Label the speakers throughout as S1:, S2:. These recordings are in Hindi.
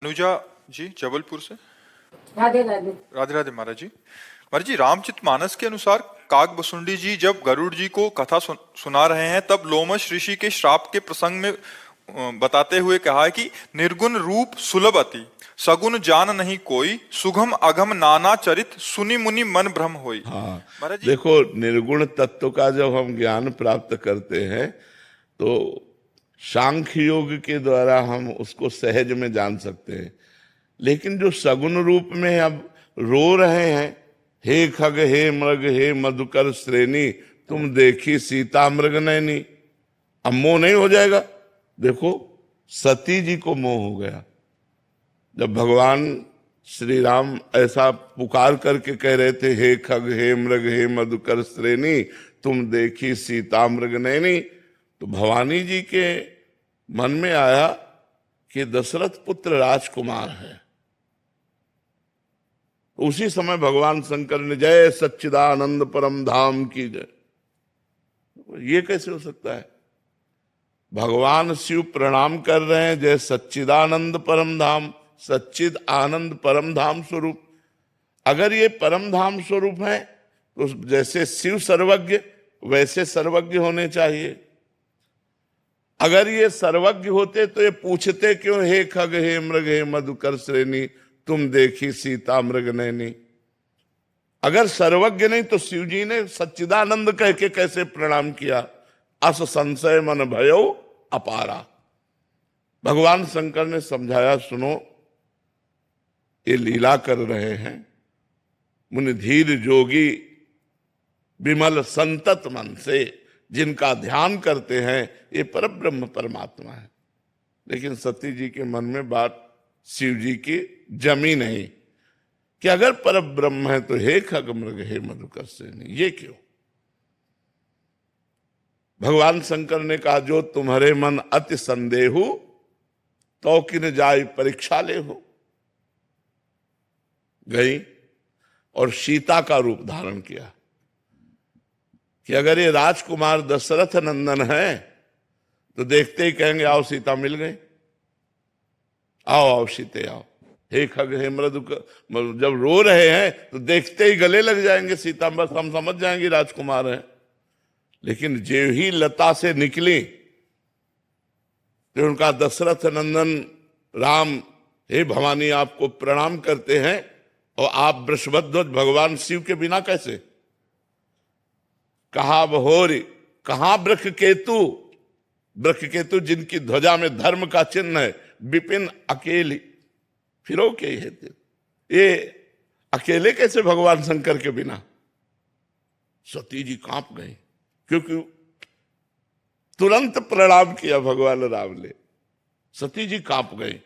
S1: अनुजा जी जबलपुर से।
S2: राधे राधे।
S1: राधे राधे महाराज जी। महाराज जी, रामचरितमानस के अनुसार काकभुसुंडी जी जब गरुड़ जी को कथा सुना रहे हैं तब लोमश ऋषि के श्राप के प्रसंग में बताते हुए कहा है कि निर्गुण रूप सुलभ अति, सगुण जान नहीं कोई, सुगम अगम नाना चरित, सुनि मुनि मन भ्रम होई।
S3: हाँ,
S1: महाराज जी,
S3: देखो, निर्गुण तत्व का जब हम ज्ञान प्राप्त करते हैं तो सांख्य योग के द्वारा हम उसको सहज में जान सकते हैं। लेकिन जो सगुण रूप में अब रो रहे हैं, हे खग हे मृग हे मधुकर श्रेणी, तुम देखी सीता मृग नैनी, अब मोह नहीं हो जाएगा? देखो, सती जी को मोह हो गया जब भगवान श्री राम ऐसा पुकार करके कह रहे थे, हे खग हे मृग हे मधुकर श्रेणी, तुम देखी सीता मृग नैनी। तो भवानी जी के मन में आया कि दशरथ पुत्र राजकुमार है। उसी समय भगवान शंकर ने जय सच्चिदानंद परम धाम की जय। ये कैसे हो सकता है? भगवान शिव प्रणाम कर रहे हैं, जय सच्चिदानंद परम धाम, सच्चिद आनंद परम धाम स्वरूप। अगर ये परम धाम स्वरूप है तो जैसे शिव सर्वज्ञ वैसे सर्वज्ञ होने चाहिए। अगर ये सर्वज्ञ होते तो ये पूछते क्यों, हे खग हे मृग हे मधुकर श्रेणी, तुम देखी सीता मृग नैनी? अगर सर्वज्ञ नहीं तो शिव जी ने सच्चिदानंद कह के कैसे प्रणाम किया? अस संशय मन भयो अपारा। भगवान शंकर ने समझाया, सुनो, ये लीला कर रहे हैं, मुनि धीर जोगी विमल संतत मन से जिनका ध्यान करते हैं, ये परब्रह्म परमात्मा है। लेकिन सती जी के मन में बात शिव जी की जमी नहीं कि अगर परब्रह्म है तो हे खग मृग हे मधुकर श्रेणी, ये क्यों? भगवान शंकर ने कहा, जो तुम्हारे मन अति संदेहु तो किन जाय परीक्षा ले हो। गई और सीता का रूप धारण किया कि अगर ये राजकुमार दशरथ नंदन है तो देखते ही कहेंगे, आओ सीता मिल गई, आओ आओ सीते आओ। हे खग हे मृदु, जब रो रहे हैं तो देखते ही गले लग जाएंगे सीता, बस हम समझ जाएंगे राजकुमार है। लेकिन जो ही लता से निकली तो उनका दशरथ नंदन राम, हे भवानी आपको प्रणाम करते हैं, और आप वृषभध्वज भगवान शिव के बिना कैसे? कहा बहोरी, कहा ब्रख केतु, ब्रख केतु जिनकी ध्वजा में धर्म का चिन्ह है, विपिन अकेली फिरो के ये अकेले कैसे भगवान शंकर के बिना? सती जी कांप गई, क्योंकि तुरंत प्रणाम किया भगवान राम ने। सती जी कांप गई।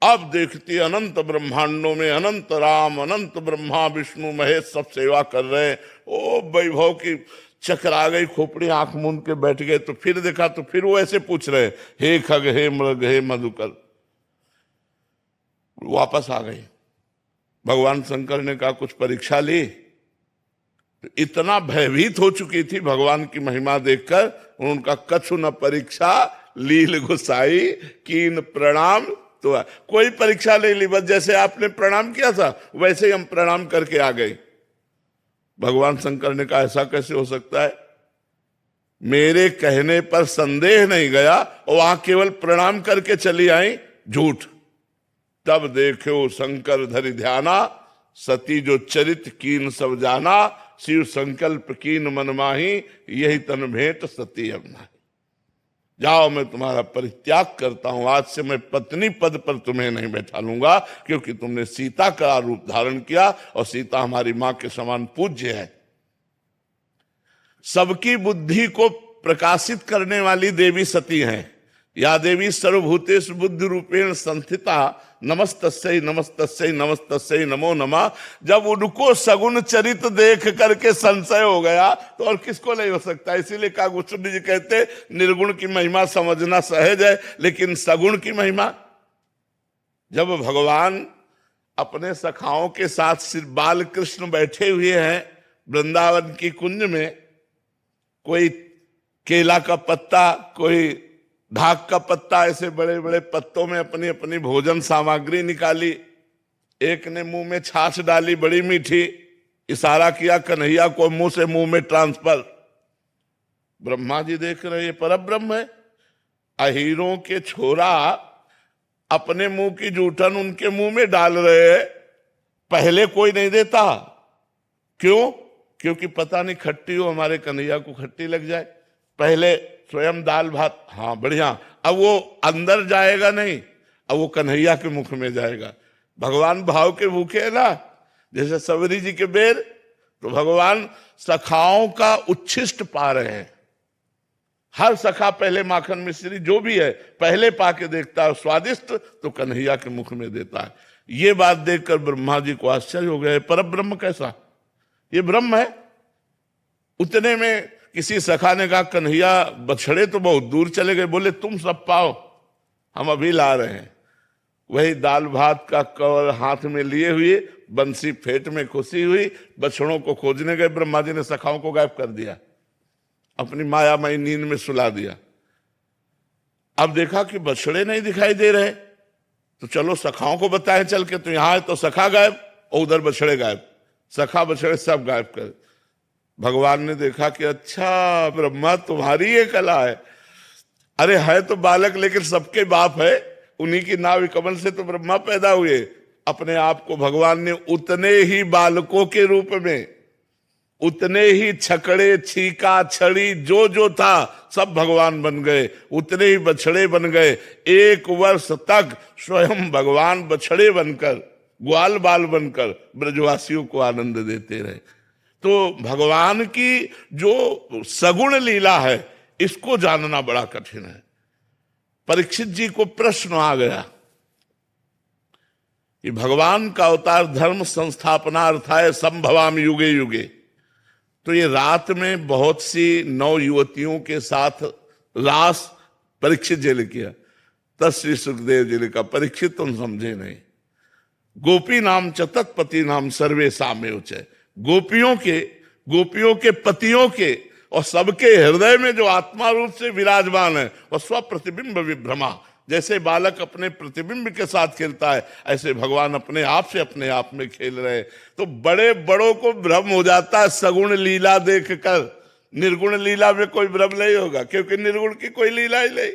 S3: अब देखती अनंत ब्रह्मांडों में अनंत राम, अनंत ब्रह्मा विष्णु महेश सब सेवा कर रहे हैं। ओ वैभव की चकरा गई, खोपड़ी आंख मूंद के बैठ गए। तो फिर देखा तो फिर वो ऐसे पूछ रहे, हे खग हे मृग हे मधुकर। वापस आ गई। भगवान शंकर ने कहा, कुछ परीक्षा ली? तो इतना भयभीत हो चुकी थी भगवान की महिमा देखकर, उनका कछु न परीक्षा लील गुसाई कीन प्रणाम। तो कोई परीक्षा नहीं ली, बस जैसे आपने प्रणाम किया था वैसे ही हम प्रणाम करके आ गए। भगवान शंकर ने कहा, ऐसा कैसे हो सकता है? मेरे कहने पर संदेह नहीं गया और वहां केवल प्रणाम करके चली आई, झूठ। तब देखो शंकर धरि ध्याना, सती जो चरित कीन सब जाना, शिव संकल्प कीन मन माही, यही तन भेंट सती अब नाही। जाओ, मैं तुम्हारा परित्याग करता हूं, आज से मैं पत्नी पद पर तुम्हें नहीं बैठा लूंगा, क्योंकि तुमने सीता का रूप धारण किया और सीता हमारी मां के समान पूज्य है। सबकी बुद्धि को प्रकाशित करने वाली देवी सती हैं। या देवी सर्वभूतेषु बुद्धि रूपेण संस्थिता, नमस्तस्यै नमस्तस्यै नमस्तस्यै नमो नमः। जब उनको सगुण चरित देख करके संशय हो गया तो और किसको नहीं हो सकता? इसीलिए काकभुसुंडी जी कहते, निर्गुण की महिमा समझना सहज है, लेकिन सगुण की महिमा। जब भगवान अपने सखाओं के साथ श्री बाल कृष्ण बैठे हुए हैं वृंदावन की कुंज में, कोई केला का पत्ता, कोई ढाक का पत्ता, ऐसे बड़े बड़े पत्तों में अपनी अपनी भोजन सामग्री निकाली। एक ने मुंह में छाछ डाली बड़ी मीठी, इशारा किया कन्हैया को मुंह से मुंह में ट्रांसफर। ब्रह्मा जी देख रहे ये परब्रह्म है। अहीरों के छोरा अपने मुंह की जूठन उनके मुंह में डाल रहे हैं, पहले कोई नहीं देता। क्यों? क्योंकि पता नहीं खट्टी हो, हमारे कन्हैया को खट्टी लग जाए। पहले स्वयं दाल भात, हाँ बढ़िया, अब वो अंदर जाएगा नहीं, अब वो कन्हैया के मुख में जाएगा। भगवान भाव के भूखे है ना, जैसे सबरी जी के बेर, तो भगवान सखाओं का उच्छिष्ट पा रहे हैं। हर सखा पहले माखन मिश्री जो भी है पहले पाके देखता है, स्वादिष्ट तो कन्हैया के मुख में देता है। ये बात देखकर ब्रह्मा जी को आश्चर्य हो गया, पर ब्रह्म कैसा? ये ब्रह्म है। उतने में किसी सखा ने कहा कन्हैया बछड़े तो बहुत दूर चले गए, बोले तुम सब पाओ, हम अभी ला रहे हैं। वही दाल भात का कवर हाथ में लिए हुए, बंसी फेट में खुशी हुई, बछड़ों को खोजने गए। ब्रह्मा जी ने सखाओं को गायब कर दिया, अपनी मायामयी नींद में सुला दिया। अब देखा कि बछड़े नहीं दिखाई दे रहे, तो चलो सखाओं को बताएं चल के, तो यहां है तो सखा गायब और उधर बछड़े गायब, सखा बछड़े सब गायब कर। भगवान ने देखा कि अच्छा ब्रह्मा तुम्हारी ये कला है। अरे है तो बालक लेकिन सबके बाप है, उन्हीं की नाभि कमल से तो ब्रह्मा पैदा हुए। अपने आप को भगवान ने उतने ही बालकों के रूप में, उतने ही छकड़े छीका छड़ी जो जो था सब भगवान बन गए, उतने ही बछड़े बन गए। 1 वर्ष तक स्वयं भगवान बछड़े बनकर, ग्वाल बाल बनकर ब्रजवासियों को आनंद देते रहे। तो भगवान की जो सगुण लीला है इसको जानना बड़ा कठिन है। परीक्षित जी को प्रश्न आ गया कि भगवान का अवतार धर्म संस्थापनार्थाय संभवाम युगे युगे। तो ये रात में बहुत सी नौ युवतियों के साथ रास परीक्षित जी ने किया। तब श्री सुखदेव जी ने कहा परीक्षित तुम समझे नहीं, गोपी नाम च तत्पति नाम सर्वे साम्य उच्चय। गोपियों के पतियों के और सबके हृदय में जो आत्मा रूप से विराजमान है वह स्व प्रतिबिंब विभ्रमा। जैसे बालक अपने प्रतिबिंब के साथ खेलता है, ऐसे भगवान अपने आप से अपने आप में खेल रहे हैं। तो बड़े बड़ों को भ्रम हो जाता है सगुण लीला देखकर, निर्गुण लीला में कोई भ्रम नहीं होगा, क्योंकि निर्गुण की कोई लीला ही नहीं।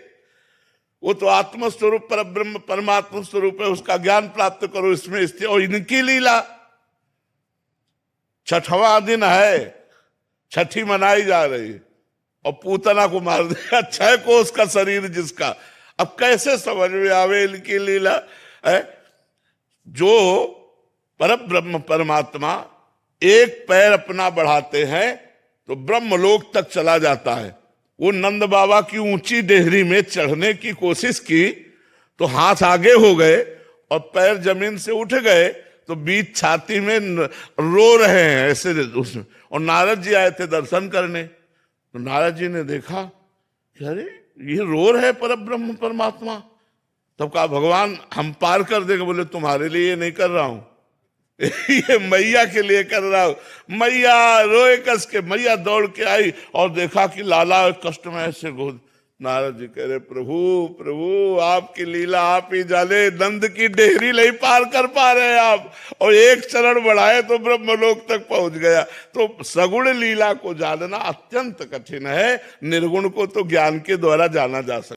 S3: वो तो आत्मस्वरूप पर ब्रह्म परमात्मा स्वरूप है, उसका ज्ञान प्राप्त करो, इसमें स्थित। और इनकी लीला 6वां दिन है, छठी मनाई जा रही है और पूतना को मार दिया, 6 कोस का शरीर जिसका। अब कैसे समझ में आवे इनकी लीला है? जो परब्रह्म परमात्मा एक पैर अपना बढ़ाते हैं तो ब्रह्मलोक तक चला जाता है। वो नंद बाबा की ऊंची डेहरी में चढ़ने की कोशिश की तो हाथ आगे हो गए और पैर जमीन से उठ गए, तो बीच छाती में रो रहे हैं ऐसे उसमें। और नारद जी आए थे दर्शन करने, तो नारद जी ने देखा कि अरे ये रो रहे परब्रह्म परमात्मा। तब कहा भगवान हम पार कर देंगे। बोले तुम्हारे लिए ये नहीं कर रहा हूं, ये मैया के लिए कर रहा हूं। मैया रोए कस के, मैया दौड़ के आई और देखा कि लाला कष्ट में ऐसे गोद। नारद जी कह रहे प्रभु प्रभु आपकी लीला आप ही जाने, नंद की डेहरी नहीं पार कर पा रहे आप, और एक चरण बढ़ाए तो ब्रह्मलोक तक पहुंच गया। तो सगुण लीला को जानना अत्यंत कठिन है, निर्गुण को तो ज्ञान के द्वारा जाना जा सकता है।